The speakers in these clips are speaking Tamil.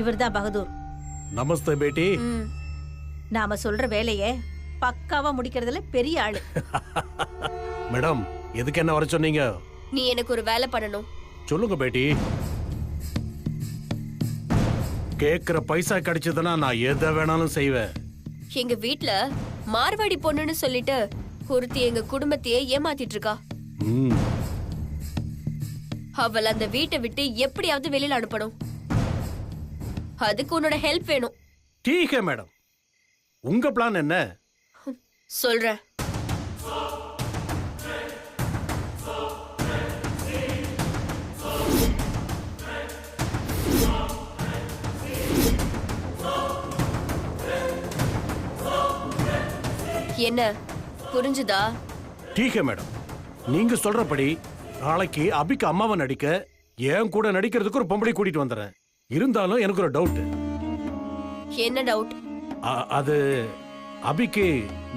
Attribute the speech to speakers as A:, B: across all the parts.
A: இவர்தான் பகதூர்.
B: நமஸ்தே பேட்டி.
A: நாம சொல்ற வேலையை பக்காவா முடிக்கிறதுல பெரிய ஆளு.
B: மேடம், எதுக்கு என்ன வர சொன்னீங்க?
C: நீ எனக்கு ஒரு வேலை பண்ணணும்.
B: சொல்லுங்க பேட்டி. கேக்குற பைசா கிடைச்சதுன்னா நான் எதை வேணாலும் செய்வேன்.
C: எங்க வீட்ல மார்வாடி பொண்ணுன்னு சொல்லிட்டு ஒருத்தி எங்க குடும்பத்தையே ஏமாத்திட்டு இருக்கா. அவள் அந்த வீட்டை விட்டு எப்படியாவது வெளியில அனுப்பணும். அதுக்கு உன்னோட ஹெல்ப் வேணும்.
B: டீக் மேடம், உங்க பிளான் என்ன?
C: சொல்றேன். என்ன புரிஞ்சுதா?
B: டீக் மேடம், நீங்க சொல்றபடி நாளைக்கு அபிக்கு அம்மாவை நடிக்க ஏன் கூட நடிக்கிறதுக்கு ஒரு பொம்பளை கூட்டிட்டு வந்துறேன். இருந்தாலும் எனக்கு ஒரு டவுட்.
C: என்ன டவுட்?
B: அது அபிக்கு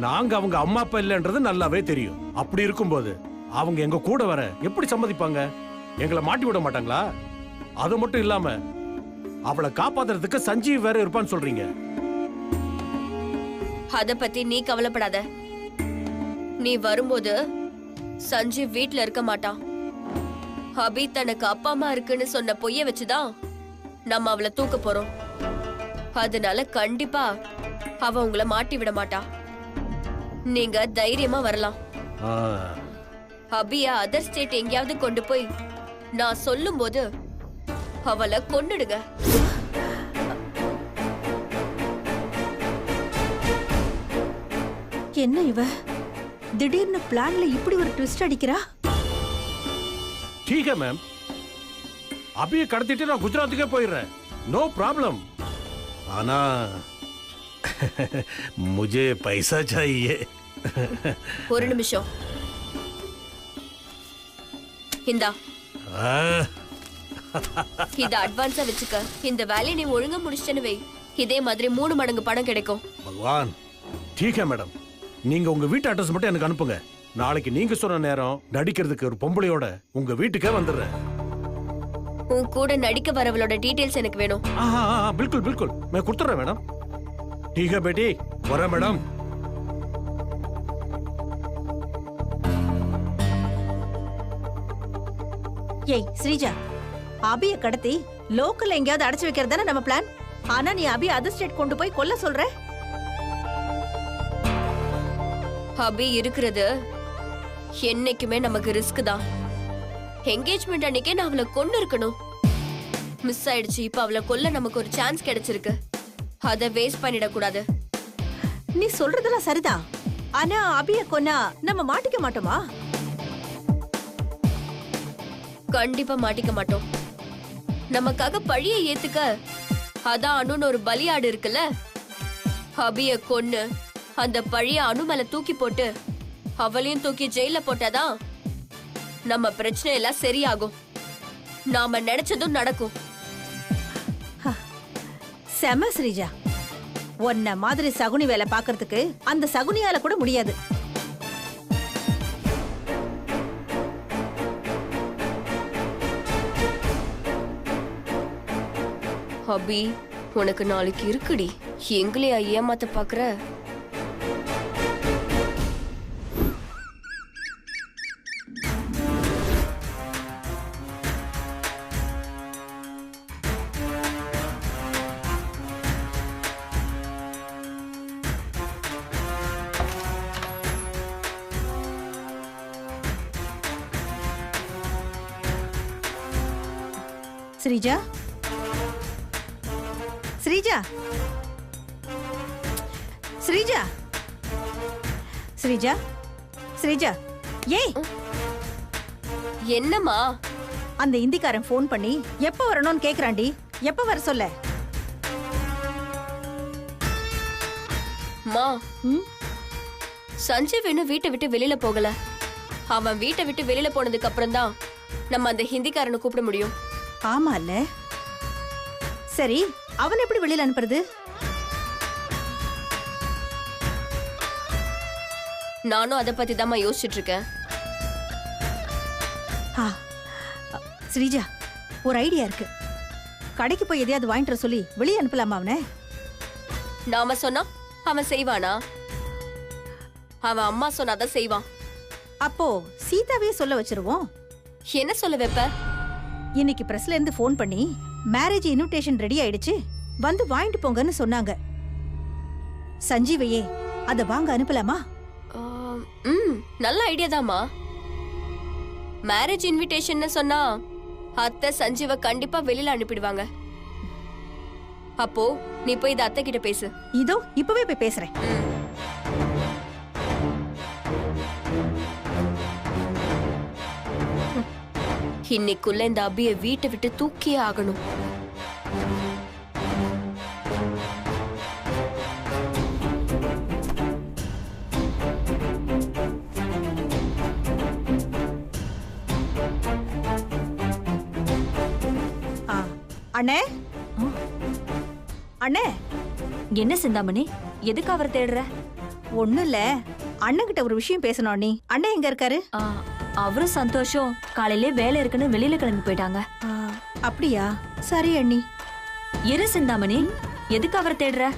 B: நாங்க அவங்க அம்மா அப்பா இல்லைன்றது நல்லாவே தெரியும். அப்படி இருக்கும்போது அவங்க எங்க கூட வர எப்படி சம்மதிப்பாங்க? எங்களை மாட்டி விட மாட்டாங்களா? அது மட்டும் இல்லாம அவளை காப்பாத்துறதுக்கு சஞ்சீவ் வேற இருப்பான்னு சொல்றீங்க.
C: அத பத்தி நீ கவலைப்படாத. நீ வரும்போது சஞ்சீவ் வீட்ல இருக்க மாட்டான். அபி தனக்கு அப்பா அம்மா இருக்குன்னு சொன்ன பொய்ய வச்சுதான் நம்ம அவளை தூக்க போறோம். அதனால கண்டிப்பா அவ உங்களை மாட்டி விட மாட்டா. நீங்க தைரியமா வரலாம். அபிய அதர் ஸ்டேட் எங்கேயாவது கொண்டு போய் நான் சொல்லும் போது அவளை கொன்னுடுங்க.
A: என்ன இவ திடீர்னு பிளான்ல இப்படி ஒரு ட்விஸ்ட் அடிக்கிறா?
B: ठीक है मैम, अभी கடத்திட்டு நான் குஜராத்துக்கே போயிடுறேன். No problem. ஆனா मुझे पैसा चाहिए.
C: ஒரு நிமிஷம். இந்தா. இத அட்வான்ஸா வெச்சுக்க. இந்த வேலையை நீ ஒழுங்கா முடிச்சிட்டேன்னு வை. இதே மாதிரி 3 மடங்கு பணம் கிடைக்கும்.
B: பகவான். ठीक है मैडम, நீங்க உங்க வீட்டு அட்ரஸ் மட்டும் எனக்கு அனுப்புங்க. நாளைக்கு நீங்க சொன்ன நேரம் நடிக்கிறதுக்கு ஒரு பொம்பளையோட உங்க வீட்டுக்கே வந்துடுறேன்.
C: உன் கூட நடிக்க வரவளோட டீடைல்ஸ் எனக்கு வேணும்.
B: बिल्कुल बिल्कुल मैं கொடுத்துறேன் மேடம். ठीक है बेटी, வரேன் மேடம்.
A: ஏய் ஸ்ரீஜா, அபிய கடத்தி லோக்கல் எங்கயாவது அடைச்சு வைக்கிறதானே நம்ம பிளான். ஆனா நீ அபி அதர் ஸ்டேட் கொண்டு போய் கொல்ல சொல்ற.
C: அபி இருக்கிறது என்னைக்குமே நமக்கு ரிஸ்க் தான். என்கேஜ்மெண்ட் அன்னைக்கே நான் அவளை கொண்டு இருக்கணும். மிஸ் ஆயிடுச்சு. இப்ப அவளை கொல்ல நமக்கு ஒரு சான்ஸ் கிடைச்சிருக்கு. அத வேஸ்ட் பண்ணிட கூடாது.
A: நீ சொல்றதெல்லாம் சரிதான். ஆனா அபிய கொன்னா நம்ம மாட்டிக்க மாட்டோமா?
C: கண்டிப்பா மாட்டிக்க மாட்டோம். நமக்காக பழிய ஏத்துக்க அதான் அனுன்னு ஒரு பலியாடு இருக்குல்ல. அபிய கொன்னு அந்த பழிய அனு மேல தூக்கி போட்டு அவளையும் தூக்கி ஜெயில போட்டாதான் நம்ம பிரச்சனை எல்லாம் சரியாகும். நாம நினைச்சதும் நடக்கும்.
A: செம ஸ்ரீஜா, உன்ன மாதிரி சகுனி வேலை பாக்குறதுக்கு அந்த சகுனியால கூட முடியாது.
C: அபி, உனக்கு நாளைக்கு இருக்குடி. எங்களையா ஏமாத்த பாக்குற?
A: ஸ்ரீஜா, ஸ்ரீஜா, ஸ்ரீஜா, ஸ்ரீஜா, ஸ்ரீஜா, ஏய்
C: என்னம்மா?
A: அந்த இந்திக்காரன் போன் பண்ணி எப்ப வரணும்னு கேக்குறாண்டி. எப்ப வர சொல்ல?
C: மா, சஞ்சீவ் இன்னும் வீட்டை விட்டு வெளியில போகல. அவன் வீட்டை விட்டு வெளியில போனதுக்கு அப்புறம் தான் நம்ம அந்த ஹிந்திக்காரனை கூப்பிட முடியும்.
A: ஆமா இல்ல? சரி, அவன் எப்படி வெளியில அனுப்புறது?
C: நானும் அதை பத்தி தான் யோசிச்சுட்டு இருக்கேன்.
A: ஸ்ரீஜா, ஒரு ஐடியா இருக்கு. கடைக்கு போய் எதையாவது வாங்கிட்டு வர சொல்லி வெளியே அனுப்பலாமா அவனை?
C: நாம சொன்னா அவன் செய்வானா? அவன் அம்மா சொன்னாதான் செய்வான்.
A: அப்போ சீதாவே சொல்ல வச்சிருவோம்.
C: என்ன சொல்ல வைப்ப?
A: இன்னைக்கு பிரஸ்ல இருந்து ஃபோன் பண்ணி மேரேஜ் இன்விடேஷன் ரெடி ஆயிடுச்சு, வந்து வாங்கிட்டு போங்கன்னு சொன்னாங்க. சஞ்சீவையே அத வாங்க அனுப்பலாமா?
C: நல்ல ஐடியா தாமா. மேரேஜ் இன்விடேஷன் சொன்னா அத்தை சஞ்சீவ கண்டிப்பா வெளியில அனுப்பிடுவாங்க. அப்போ நீ போய் இத அத்தை கிட்ட பேசு.
A: இதோ இப்பவே போய் பேசுறேன்.
C: இன்னைக்குள்ள இந்த அபிய வீட்டை விட்டு தூக்கியே ஆகணும்.
A: அண்ணே, அண்ணே.
D: என்ன சிந்தாமணி, எதுக்கு அவரை தேடுற?
A: ஒண்ணும் இல்ல, அண்ணன் கிட்ட ஒரு விஷயம் பேசணும். நீ அண்ணன் எங்க இருக்காரு?
D: அவரும் சந்தோஷம் காலையிலே வேலை இருக்குன்னு வெளியில கிளம்பி போயிட்டாங்க.
A: அப்படியா? சரி அண்ணி.
D: இரு சிந்தாமணி, எதுக்கு அவரை தேடுற?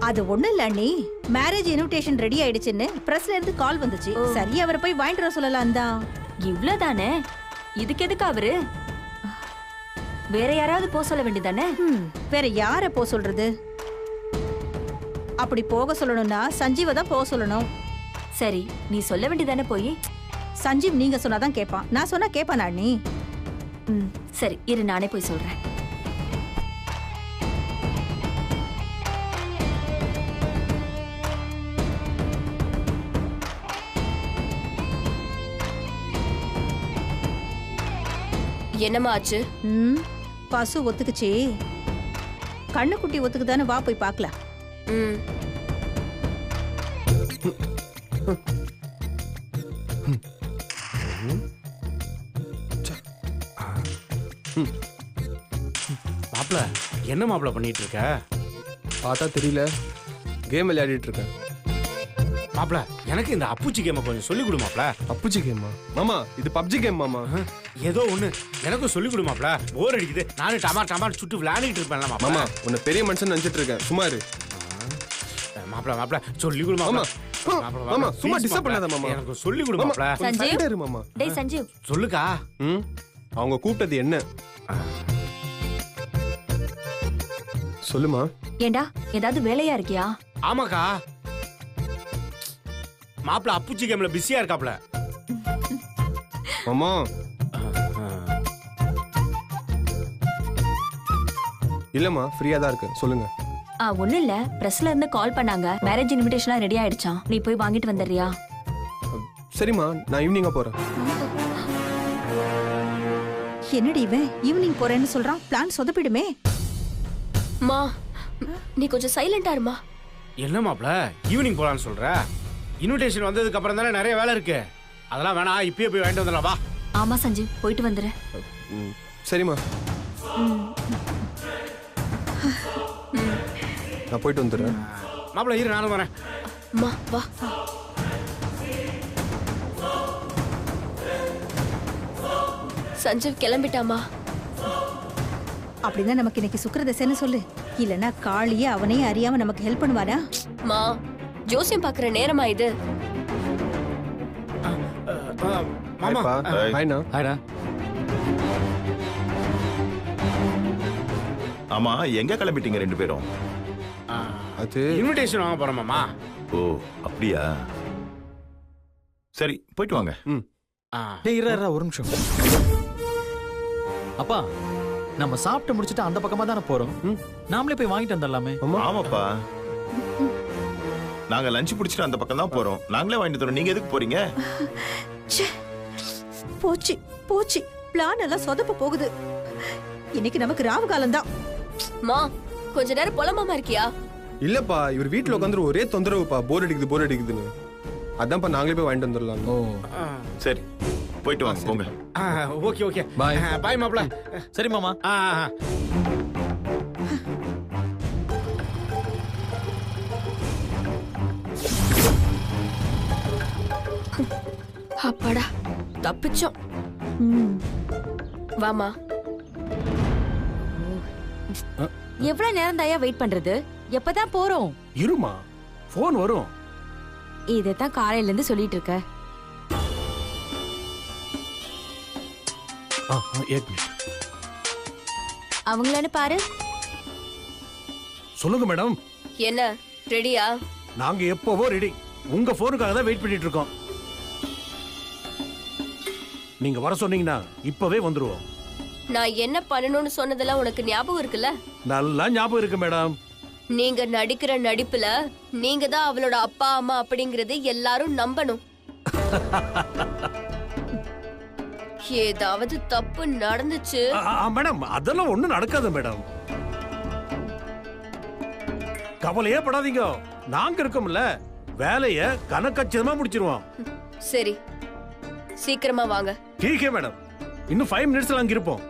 A: அது ஒண்ணும் இல்ல அண்ணி, மேரேஜ் இன்விடேஷன் ரெடி ஆயிடுச்சுன்னு பிரஸ்ல இருந்து கால் வந்துச்சு. சரி, அவரை போய் வாங்கிட்டு வர சொல்லலாம் தான்.
D: இவ்ளோதானே, இதுக்கு எதுக்கு அவரு? வேற யாராவது போக சொல்ல வேண்டியதானே?
A: வேற யார போக சொல்றது? அப்படி போக சொல்லணும்னா சஞ்சீவ தான் போக சொல்லணும்.
D: சரி, நீ சொல்ல வேண்டியதானே போய்.
A: சஞ்சீவ் நீங்க சொன்னாதான் கேட்பான், நான் சொன்னா கேட்பானா அண்ணி?
D: சரி, இரு நானே போய் சொல்றேன்.
C: என்னமா ஆச்சு?
A: பசு ஒத்துக்குச்சு, கண்ணுக்குட்டி ஒத்துக்குதானே, வா போய் பார்க்கலாம்.
B: மாப்பிள, என்ன மாப்பிள பண்ணிட்டு இருக்க?
E: பார்த்தா தெரியல, கேம் விளையாடிட்டு இருக்கேன்.
B: மாப்பிள, எனக்கு இந்த அப்புச்சி கேமை கொஞ்சம் சொல்லி கொடு மாப்பிள.
E: அப்புச்சி கேமா? மாமா, இது பப்ஜி கேம் மாமா.
B: ஏதோ ஒண்ணு எனக்கும் சொல்லி கொடு மாப்பிள, போர் அடிக்குது. நானும் டமார் சுட்டு விளையாடிட்டு இருப்பேன்
E: மாமா. உன்னை பெரிய மனுஷன் நினைச்சிட்டு இருக்கேன், சும்மா இரு.
B: மாப்பிள சொல்லி கொடு மாமா.
E: மாமா சும்மா டிஸ்டர்ப் பண்ணாத மாமா,
B: எனக்கு சொல்லி கொடு மாப்பிள.
D: சஞ்சீவ்,
E: மாமா.
D: டேய் சஞ்சீவ்,
B: சொல்லுக்கா.
E: அவங்க கூப்பிட்டது என்ன சொல்லுமா.
D: ஏண்டா ஏதாவது வேலையா இருக்கியா?
B: ஆமாக்கா, மாப்பிள அப்புச்சி கேம்ல பிஸியா இருக்காப்ல.
E: மாமா இல்லம்மா, ஃப்ரீயா தான் இருக்கு, சொல்லுங்க.
D: ஒண்ணும் இல்ல, பிரஸ்ல இருந்து கால் பண்ணாங்க, மேரேஜ் இன்விடேஷன்லாம் ரெடி ஆயிடுச்சாம், நீ போய் வாங்கிட்டு வந்துடுறியா?
E: சரிம்மா, நான் ஈவினிங்கா போறேன்.
A: என்னடி இவன் ஈவினிங் போறேன்னு சொல்றான், பிளான் சொதப்பிடுமே.
C: மா, நீ கொஞ்சம் சைலண்டா இருமா.
B: என்ன மாப்பிள ஈவினிங் போலான்னு சொல்ற? இன்விடேஷன் வந்ததுக்கு அப்புறம் தானே நிறைய வேலை இருக்கு. அதெல்லாம் வேணாம், இப்பயே போய் வாங்கிட்டு வந்துடலாம், வா.
D: ஆமா சஞ்சீவ், போயிட்டு வந்துரு.
E: சரிம்மா, நான் போயிட்டு வந்துடுறேன்.
B: மாப்பிள இரு, நானும் வரேன்.
C: மா வா. சஞ்சீவ் கிளம்பிட்டாமா?
A: அப்படின்னா நமக்கு இன்னைக்கு சுக்கிரதசைன்னு சொல்லு, இல்லன்னா காளியே அவனையே அறியாம நமக்கு ஹெல்ப் பண்ணுவாரா?
C: மா, ஜோசியம் பாக்குற நேரமா இது?
B: மாமா,
E: ஹாய்ண்ணா.
B: ஹாய்டா.
F: ஆமா, எங்க கிளம்பிட்டீங்க ரெண்டு பேரும்?
E: அது
B: இன்விடேஷன் வாங்க போறோம் மாமா.
F: ஓ அப்படியா, சரி போயிட்டு வாங்க.
G: டேய் இரு ஒரு நிமிஷம். அப்பா, நம்ம சாப்பிட்டு முடிச்சிட்டு அந்த பக்கமா தானே போறோம், நாமளே போய் வாங்கிட்டு வந்துடலாமே.
F: ஆமாப்பா, நாங்க லஞ்ச் பிடிச்சிட்டு அந்த பக்கம் தான் போறோம், நாங்களே வாங்கிட்டு தரோம். நீங்க எதுக்கு போறீங்க?
A: போச்சு போச்சு, பிளான் எல்லாம் சொதப்ப போகுது. இன்னைக்கு நமக்கு ராவு காலம் தான்.
C: மா, கொஞ்ச நேரம் புலமாம இருக்கியா?
E: இல்லப்பா, இவர் வீட்டுல உட்காந்து ஒரே தொந்தரவுப்பா, போர் அடிக்குதுன்னு. அதான்ப்பா நாங்களே போய் வாங்கிட்டு வந்துடலாம்.
G: ஓ
F: சரி, போயிட்டு வாங்க, போங்க.
B: ஓகே ஓகே,
G: பாய்.
B: பாய் மாப்பிள.
G: சரி மாமா.
C: அப்பாடா, தப்பிச்சோம். வாமா.
D: எவ்வளவு நேரம் தாயா வெயிட் பண்றது? எப்பதான் போறோம்?
B: இருமா, போன் வரும்.
D: இதைத்தான் காலையில இருந்து சொல்லிட்டு இருக்க.
B: एक मिनट.
D: அவங்களன்னு பாரு.
B: சொல்லுங்க மேடம்.
C: என்ன ரெடியா?
B: நாங்க எப்பவோ ரெடி. உங்க போனுக்காக தான் வெயிட் பண்ணிட்டு இருக்கோம். நீங்க வர சொன்னீங்கன்னா இப்பவே வந்துருவோம்.
C: நான் என்ன பண்ணணும்னு சொன்னதெல்லாம் உனக்கு ஞாபகம் இருக்குல்ல?
B: நல்லா ஞாபகம் இருக்கு மேடம்.
C: நீங்க நடிக்கிற நடிப்புல நீங்க தான் அவளோட அப்பா அம்மா அப்படிங்கறது எல்லாரும் நம்பணும். ஏதாவது தப்பு நடந்துச்சு
B: மேடம், அதெல்லாம் ஒண்ணும் நடக்காது மேடம். கவலையே படாதீங்க, நாங்க இருக்கோம்ல. வேலைய கணக்கச்சிதமா முடிச்சிருவோம்.
C: சரி, சீக்கிரமா வாங்க.
B: ठीक है மேடம். இன்னும் 5 மினிட்ஸ்ல அங்க இருப்போம்.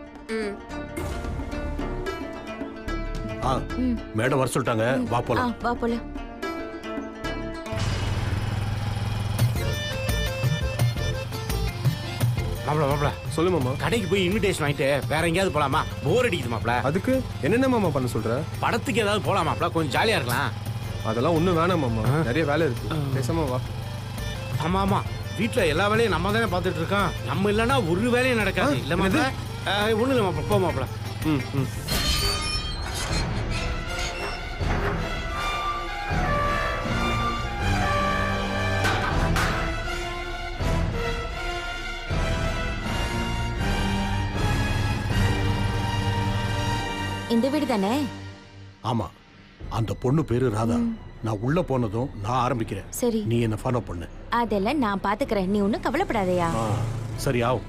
B: மேடம் வர சொல்லிட்டாங்க, வா போலாம்.
D: வா போலாம்.
H: மாப்ள மாப்ள
E: சொல்லு மாமா.
H: கடைக்கு போய் இன்விடேஷன் வாங்கிட்டு வேற எங்கேயாவது போலாமா? போர் அடிக்குது மாப்ள.
E: அதுக்கு என்னென்ன மாமா பண்ண சொல்ற?
H: படத்துக்கு ஏதாவது போலாம் மாப்ள, கொஞ்சம் ஜாலியா இருக்கலாம்.
E: அதெல்லாம் ஒண்ணும் வேணாம் மாமா, நிறைய வேலை இருக்கு. பேசாம வா.
H: ஆமா ஆமா, வீட்டுல எல்லா வேலையும் நம்ம தானே பாத்துட்டு இருக்கோம். நம்ம இல்லைன்னா ஒரு வேலையும் நடக்காது. இல்ல மாப்ள, ஒண்ணு இல்ல மாப்ள, போ மாப்ள.
D: இந்த வீடு தானே?
B: ஆமா, அந்த பொண்ணு பேரு ராதா. நான் உள்ள போனதும் நான் ஆரம்பிக்கிறேன்.
D: சரி,
B: நீ என்ன ஃபாலோ பண்ணு.
D: அதெல்லாம் நான் பாத்துக்கிறேன், நீ ஒன்னும் கவலைப்படாதயா.
B: சரி, ஆவும்.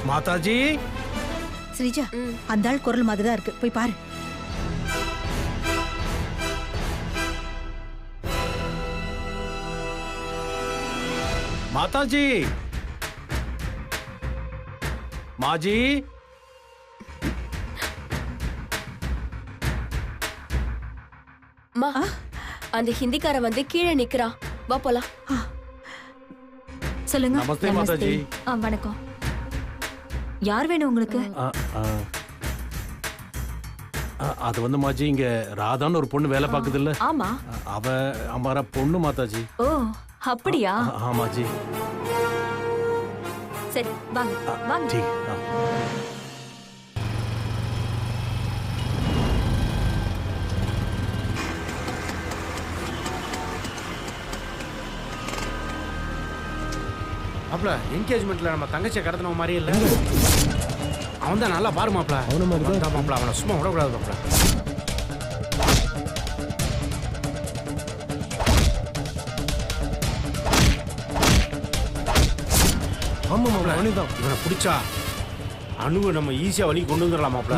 B: மாதாஜி.
A: ஸ்ரீஜா, அந்த ஆள் குரல் மாதிரி தான் இருக்கு, போய் பாரு.
B: மாதாஜி, மாஜி.
C: அம்மா, அந்த ஹிந்திக்கார வந்து கீழே நிக்கிறான், வா போலாம்.
D: சொல்லுங்க.
B: நமஸ்தே மாதாஜி.
D: வணக்கம். யார் வேணும் உங்களுக்கு?
B: அது வந்து மாஜி, இங்க ராதான்னு ஒரு பொண்ணு வேலை பாக்குது இல்ல?
D: ஆமா.
B: அவ அமாரா பொண்ணு மாதாஜி.
D: ஓ, அப்படியா?
B: ஆமாஜி.
D: சரி, வாங்க வாங்க.
B: ठीक.
H: மாப்ள, என்கேஜ்மெண்ட்ல நம்ம தங்கச்சியை கடத்தின மாதிரி இல்ல. அவன் தான் நல்லா பாரு மாப்ள.
E: அவன மாதிரி தான்
H: மாப்ள, அவனை சும்மா விடக்கூடாது மாப்ள.
E: ஆமா மாமா, அவனே தான்.
H: இவனை பிடிச்சா அணுவை நம்ம ஈஸியா வழி கொண்டு வந்துடலாம் மாப்ள.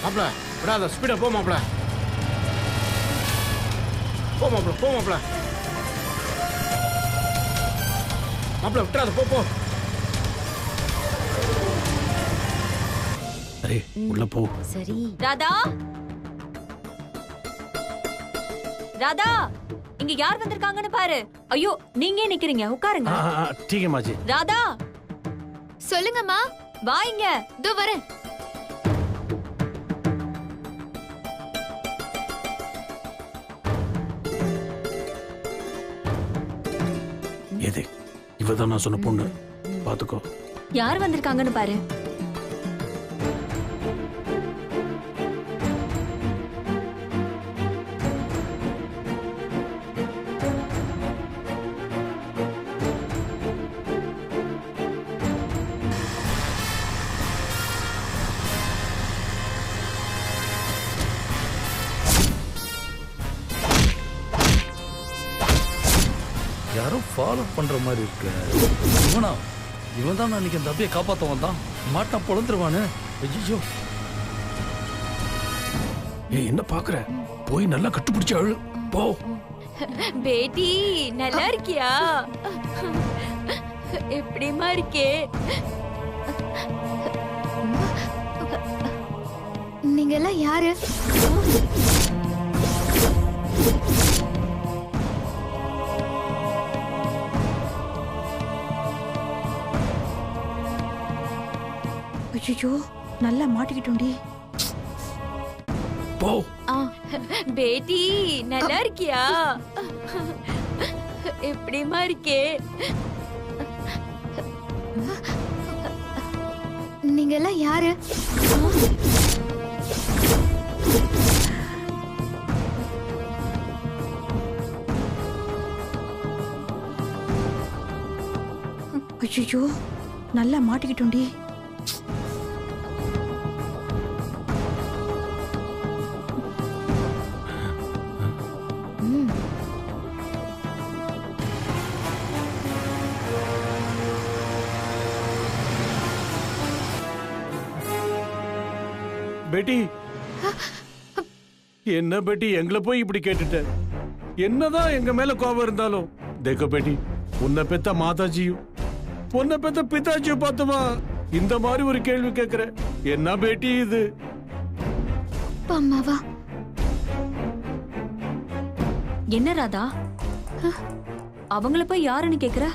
H: மாப்ள, விடாத, ஸ்பீடா போ மாப்ள. போ மாப்ள, போ மாப்ள. மாப்ள, விட்டுறாத, போ போ.
B: அரே, உள்ள போ.
D: சரி. ராதா, ராதா, இங்க யார் வந்திருக்காங்கன்னு பாரு. ஐயோ, நீங்க ஏன் நிக்கிறீங்க? உட்காருங்க.
B: ठीक है மாஜி.
D: ராதா,
C: சொல்லுங்கம்மா.
D: வா இங்க.
C: இதோ வரேன்.
B: எது? இவதான் நான் சொன்ன பொண்ணு, பாத்துக்கோ.
D: யார் வந்திருக்காங்கன்னு பாரு.
I: ஃபாலோ பண்ற மாதிரி இருக்கு. இவனா? இவன் தான் அன்னைக்கு அந்த அபியை காப்பாத்த வந்தான். மாட்டா பொழந்துருவானு. ஐயோ,
B: ஏய், என்ன பாக்குற? போய் நல்லா கட்டுப்பிடிச்சு அழு போ.
D: பேட்டி நல்லா இருக்கியா? எப்படிமா இருக்கே?
C: நீங்க எல்லாம் யாரு?
A: ஐயோ, நல்லா மாட்டிக்கிட்டோண்டி.
B: போ.
D: பேட்டி நல்லா இருக்கியா? எப்படிமா இருக்கே?
C: நீங்க எல்லாம் யாரு?
A: ஐயோ, நல்லா மாட்டிக்கிட்டோண்டி.
B: பேட்டி, என்ன பேட்டி எங்களை போய் இப்படி கேட்டுட்ட? என்னதான் எங்க மேல கோபம் இருந்தாலும் தேக்கோ பேட்டி, உன்னை பெத்த மாதாஜியும் உன்னை பெத்த பிதாஜியும் பார்த்துமா இந்த மாதிரி ஒரு கேள்வி கேட்கிற? என்ன பேட்டி இது?
C: அம்மாவா?
D: என்ன ராதா, அவங்கள போய் யாருன்னு கேக்குற?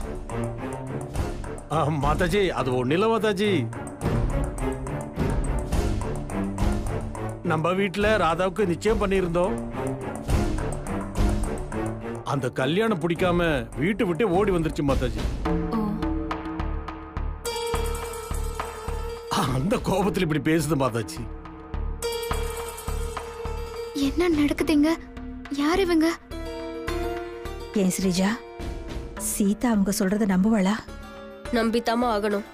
B: மாதாஜி, அது ஒண்ணில மாதாஜி. நம்ம வீட்டுல ராதாவுக்கு நிச்சயம் பண்ணியிருந்தோம். அந்த கல்யாணம் பிடிக்காம வீட்டு விட்டு ஓடி வந்துருச்சு மாதாஜி. அந்த கோபத்துல இப்படி பேசுது மாதாஜி.
C: என்ன நடக்குதுங்க? யார் இவங்க?
A: ஏன் ஸ்ரீஜா, சீதா அவங்க சொல்றத நம்புவாளா?
C: நம்பித்தாம ஆகணும்.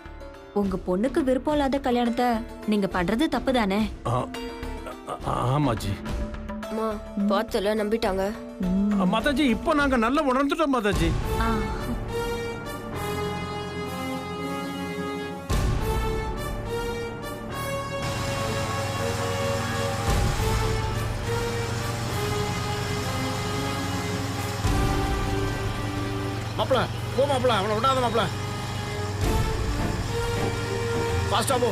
D: உங்க பொண்ணுக்கு விருப்பம் இல்லாத கல்யாணத்தை நீங்க பண்றது தப்பு தானே?
B: ஆமாஜி.
C: பார்த்தல நம்பிட்டாங்க.
B: மாதாஜி, இப்ப நாங்க நல்லா உணர்ந்துட்டோம் மாதாஜி.
H: மாப்பிள போ, மாப்பிள அவனை விடாத மாப்பிள. ஃபாஸ்டா போ.